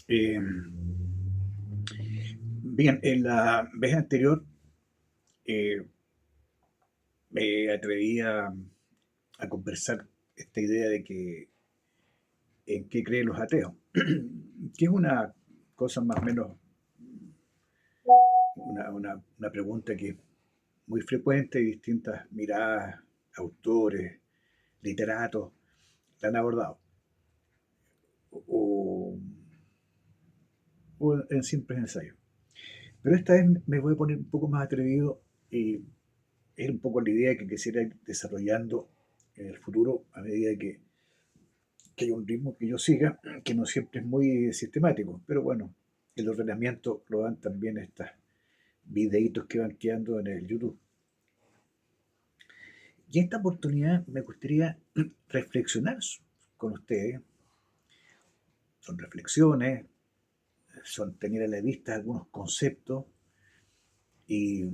Eh, Bien, en la vez anterior eh, me atreví a conversar esta idea de que en qué creen los ateos, que es una cosa más o menos, una pregunta que es muy frecuente y distintas miradas, autores, literatos la han abordado, o, o en simples ensayos. Pero esta vez me voy a poner un poco más atrevido y es un poco la idea que quisiera ir desarrollando en el futuro a medida que hay un ritmo que yo siga, que no siempre es muy sistemático, pero bueno, el ordenamiento lo dan también estos videitos que van quedando en el YouTube. Y esta oportunidad me gustaría reflexionar con ustedes. Son reflexiones, son tener a la vista algunos conceptos y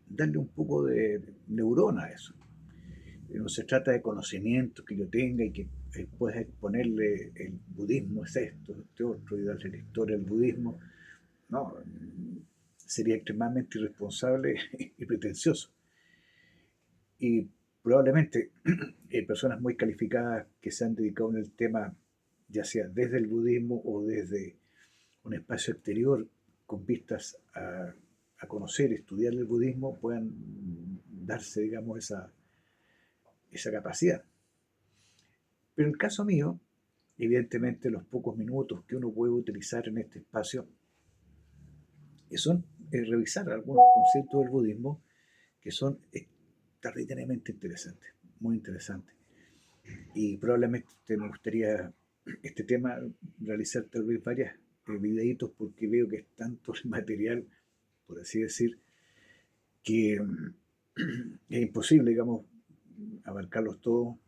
darle un poco de neurona a eso. No se trata de conocimientos que yo tenga y que pueda exponerle el budismo es esto, este otro, y darle la historia del budismo. No, sería extremadamente irresponsable y pretencioso. Y probablemente personas muy calificadas que se han dedicado en el tema, ya sea desde el budismo o desde un espacio exterior con vistas a conocer, estudiar el budismo, puedan darse, digamos, esa capacidad. Pero en el caso mío, evidentemente los pocos minutos que uno puede utilizar en este espacio son revisar algunos conceptos del budismo que son extraordinariamente interesantes, muy interesantes. Y probablemente me gustaría este tema realizar tal vez varias videitos porque veo que es tanto el material, por así decir, que es imposible, digamos, abarcarlos todos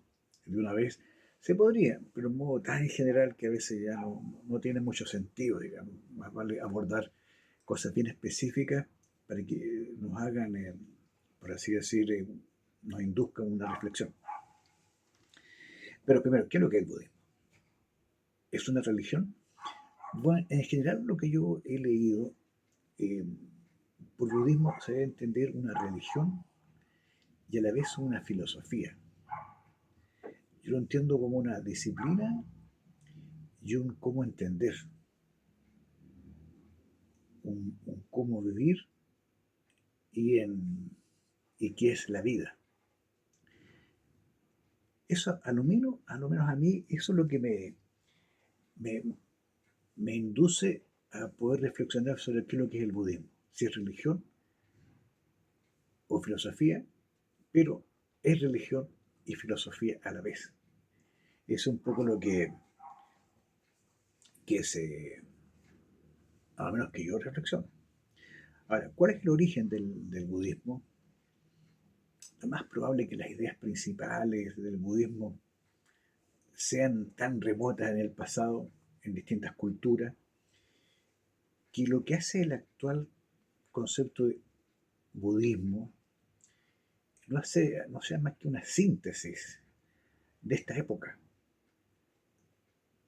de una vez. Se podría, pero en modo tan general que a veces ya no tiene mucho sentido, digamos. Más vale abordar cosas bien específicas para que nos hagan, por así decir, nos induzcan una reflexión. Pero primero, ¿qué es lo que es el budismo? ¿Es una religión? Bueno, en general lo que yo he leído, eh, por budismo se debe entender una religión y a la vez una filosofía. Yo lo entiendo como una disciplina y un cómo entender, un cómo vivir y qué es la vida. Eso, a lo menos a mí, eso es lo que me, me induce a poder reflexionar sobre qué es lo que es el budismo, si es religión o filosofía, pero es religión y filosofía a la vez. Es un poco lo que se, a lo menos que yo reflexiono. Ahora, ¿cuál es el origen del budismo? Lo más probable es que las ideas principales del budismo sean tan remotas en el pasado, en distintas culturas, que lo que hace el actual concepto de budismo no sea más que una síntesis de esta época,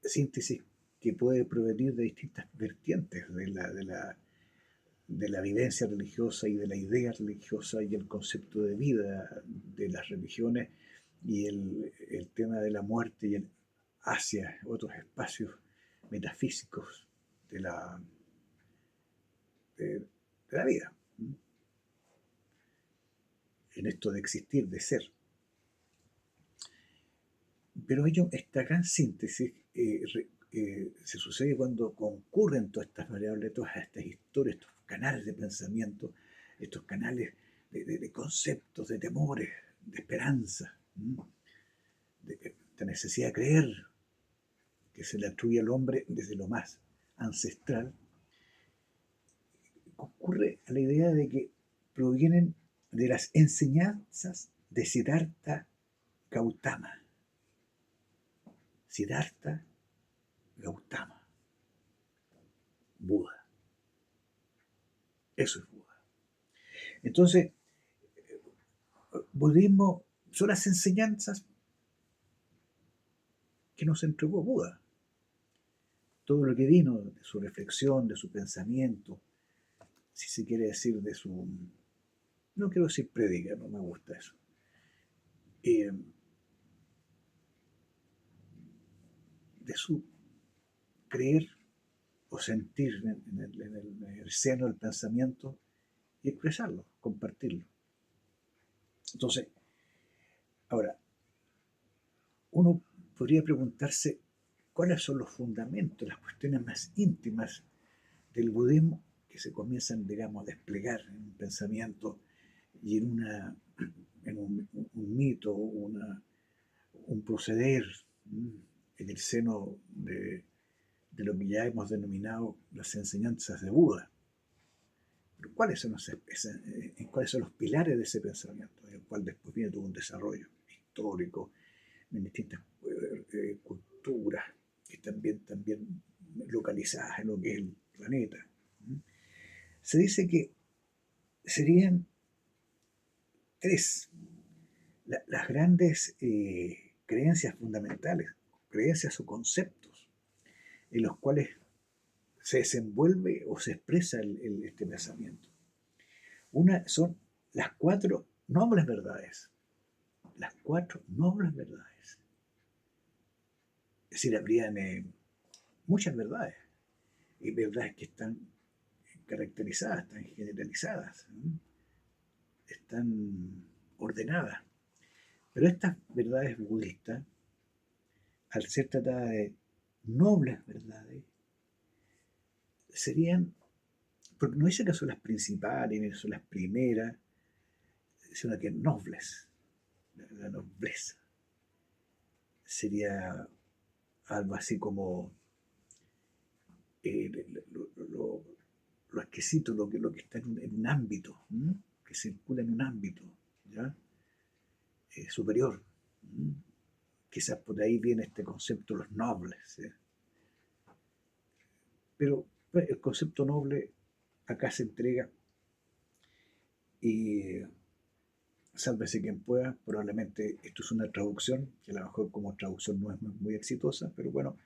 síntesis que puede provenir de distintas vertientes de la vivencia religiosa y de la idea religiosa y el concepto de vida de las religiones y el tema de la muerte y hacia otros espacios metafísicos de la, de, de la vida, en esto de existir, de ser. Pero esta gran síntesis se sucede cuando concurren todas estas variables, todas estas historias, estos canales de pensamiento, estos canales de conceptos, de temores, de esperanza, de necesidad de creer que se le atribuye al hombre desde lo más ancestral, concurre a la idea de que provienen de las enseñanzas de Siddhartha Gautama. Siddhartha Gautama, Buda. Eso es Buda. Entonces, budismo son las enseñanzas que nos entregó Buda. todo lo que vino de su reflexión, de su pensamiento, si se quiere decir, de su, no quiero decir prédica, no me gusta eso, eh, de su creer o sentir en el seno del pensamiento y expresarlo, compartirlo. Entonces, ahora, uno podría preguntarse cuáles son los fundamentos, las cuestiones más íntimas del budismo que se comienzan, digamos, a desplegar en un pensamiento y en un mito, un proceder en el seno de lo que ya hemos denominado las enseñanzas de Buda. Pero ¿cuáles son los pilares de ese pensamiento? En el cual después viene todo un desarrollo histórico en distintas culturas que también localizadas en lo que es el planeta. Se dice que serían tres las grandes creencias fundamentales, creencias o conceptos en los cuales se desenvuelve o se expresa este pensamiento. Una son las cuatro nobles verdades. Las cuatro nobles verdades. Es decir, habrían muchas verdades, y verdades que están caracterizadas, están generalizadas, están ordenadas. Pero estas verdades budistas, al ser tratadas de nobles verdades, serían, porque no dice que son las principales ni son las primeras, sino que nobles, la nobleza. Sería algo así como eh, lo, lo, lo exquisito, lo que está en un ámbito, que circula en un ámbito, ¿ya? Superior. ¿Mm? Quizás por ahí viene este concepto de los nobles, ¿sí? Pero pues, el concepto noble acá se entrega y sálvese quien pueda, probablemente esto es una traducción, que a lo mejor como traducción no es muy exitosa, pero bueno,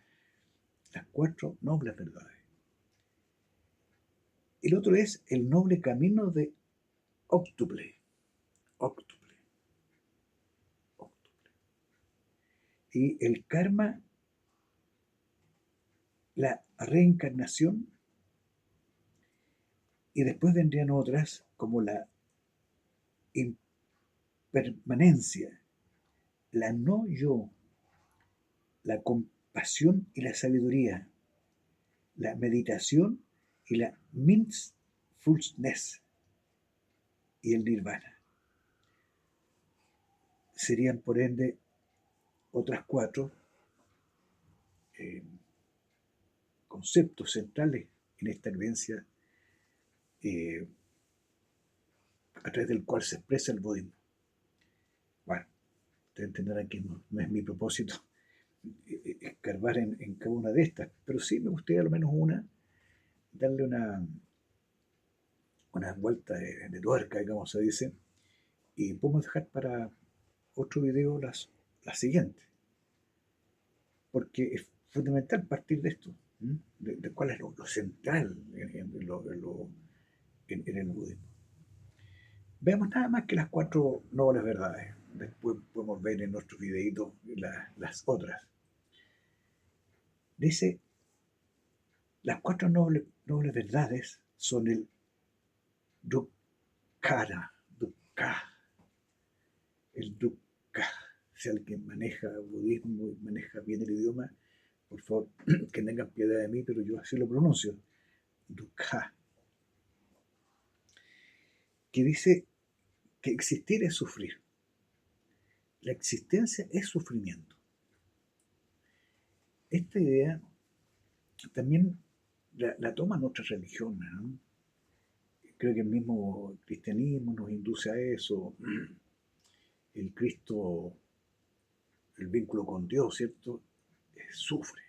las cuatro nobles verdades. El otro es el noble camino de óctuple, óctuple, óctuple. Y el karma, la reencarnación, y después vendrían otras como la impermanencia, la no yo, la compasión y la sabiduría, la meditación y la mindfulness y el nirvana. Serían por ende otras cuatro eh, conceptos centrales en esta creencia eh, a través del cual se expresa el budismo. Bueno, ustedes entenderán que no es mi propósito escarbar en cada una de estas, pero sí me gustaría al menos darle una vuelta de tuerca, como se dice, y podemos dejar para otro video las siguientes, porque es fundamental partir de esto, de cuál es lo central en el budismo. Veamos nada más que las cuatro nobles verdades. Después podemos ver en nuestros videitos las otras. Dice, las cuatro nobles verdades son el dukkha, el dukkha. Si alguien maneja budismo y maneja bien el idioma, por favor, que tengan piedad de mí, pero yo así lo pronuncio. Dukkha. Que dice que existir es sufrir. La existencia es sufrimiento. Esta idea también la toman otras religiones, ¿no? Creo que el mismo cristianismo nos induce a eso. El Cristo, el vínculo con Dios, ¿cierto? Sufre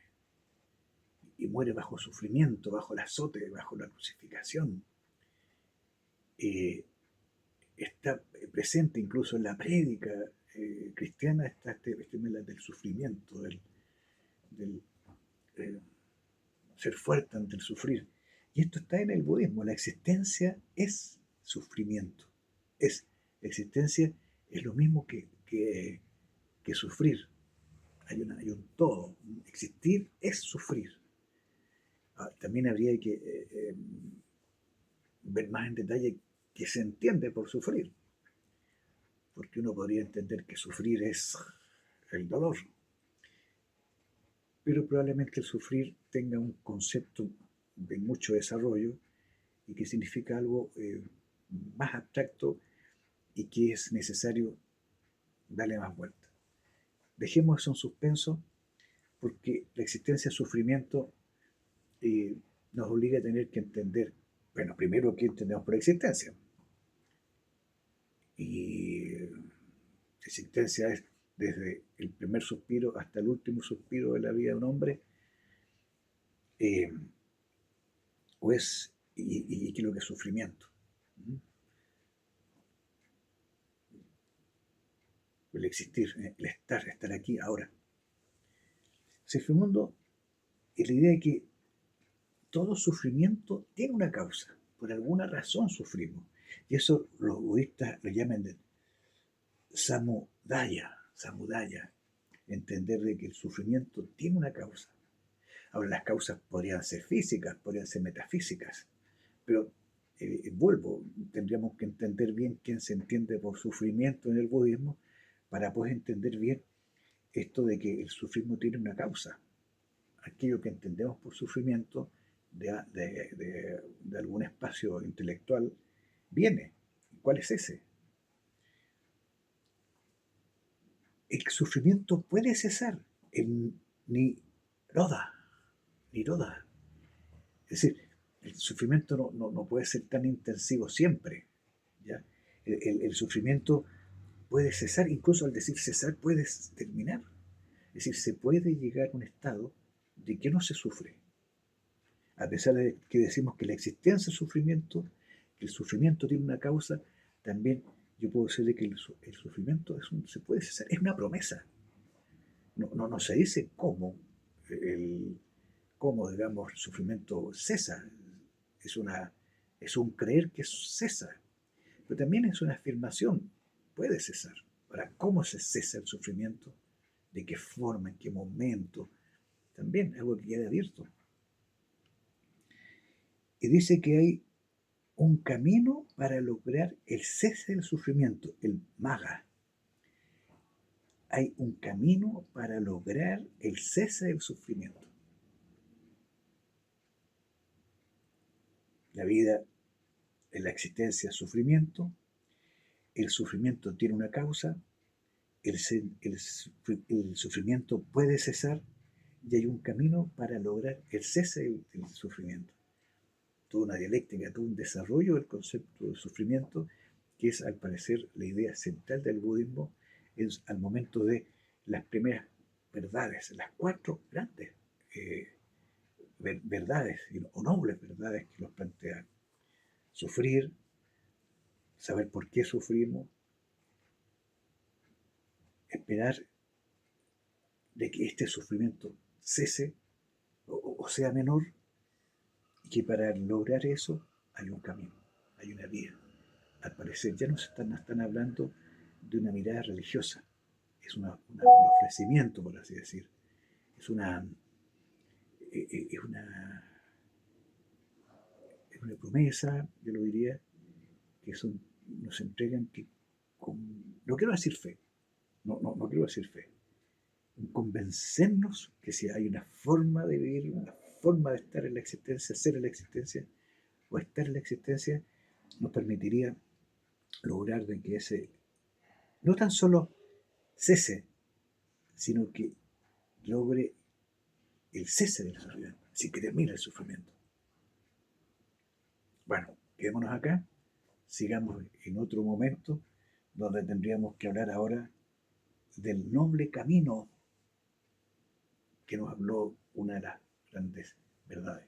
y muere bajo sufrimiento, bajo el azote, bajo la crucificación. Eh, Está presente incluso en la prédica cristiana, está este tema del sufrimiento, del, eh, ser fuerte ante el sufrir. Y esto está en el budismo. La existencia es sufrimiento. Es existencia es lo mismo que sufrir. Hay un todo. Existir es sufrir. También habría que ver más en detalle qué se entiende por sufrir. Porque uno podría entender que sufrir es el dolor, pero probablemente el sufrir tenga un concepto de mucho desarrollo y que significa algo más abstracto y que es necesario darle más vuelta. Dejemos eso en suspenso porque la existencia del sufrimiento eh, nos obliga a tener que entender, bueno, primero qué entendemos por existencia. Y la existencia es desde el primer suspiro hasta el último suspiro de la vida de un hombre, eh, o es, y qué es lo que es sufrimiento. El existir, el estar aquí, ahora. El mundo es la idea de que todo sufrimiento tiene una causa. Por alguna razón sufrimos. Y eso los budistas lo llaman de samudaya. Entender de que el sufrimiento tiene una causa. Ahora, las causas podrían ser físicas, podrían ser metafísicas, pero vuelvo, tendríamos que entender bien quién se entiende por sufrimiento en el budismo para poder entender bien esto de que el sufrimiento tiene una causa. Aquello que entendemos por sufrimiento de algún espacio intelectual viene. ¿Cuál es ese? El sufrimiento puede cesar en Niroda. Niroda. Es decir, el sufrimiento no puede ser tan intensivo siempre. ¿Ya? El sufrimiento puede cesar, incluso al decir cesar puede terminar. Es decir, se puede llegar a un estado de que no se sufre. A pesar de que decimos que la existencia del sufrimiento, que el sufrimiento tiene una causa, también yo puedo decirle que el sufrimiento se puede cesar, es una promesa. No se dice cómo, digamos, el sufrimiento cesa. Es un creer que cesa, pero también es una afirmación, puede cesar. Ahora, ¿cómo se cesa el sufrimiento? ¿De qué forma? ¿En qué momento? También es algo que queda abierto. Y dice que hay un camino para lograr el cese del sufrimiento, el maga. Hay un camino para lograr el cese del sufrimiento. La vida, en la existencia es sufrimiento, el sufrimiento tiene una causa, el sufrimiento puede cesar y hay un camino para lograr el cese del sufrimiento. Toda una dialéctica, todo un desarrollo del concepto de sufrimiento, que es al parecer la idea central del budismo al momento de las primeras verdades, las 4 grandes verdades o nobles verdades que los plantean. Sufrir, saber por qué sufrimos, esperar de que este sufrimiento cese o sea menor, y que para lograr eso hay un camino, hay una vía. Al parecer ya no están hablando de una mirada religiosa, es un ofrecimiento, por así decir, es una, es una, es una promesa, yo lo diría, que nos entregan que, no quiero decir fe, no quiero decir fe, convencernos que si hay una forma de vivir, una forma de estar en la existencia, ser en la existencia o estar en la existencia, nos permitiría lograr de que ese no tan solo cese, sino que logre el cese del sufrimiento, así que termine el sufrimiento. Bueno, quedémonos acá, sigamos en otro momento donde tendríamos que hablar ahora del noble camino que nos habló una de las grandes verdades.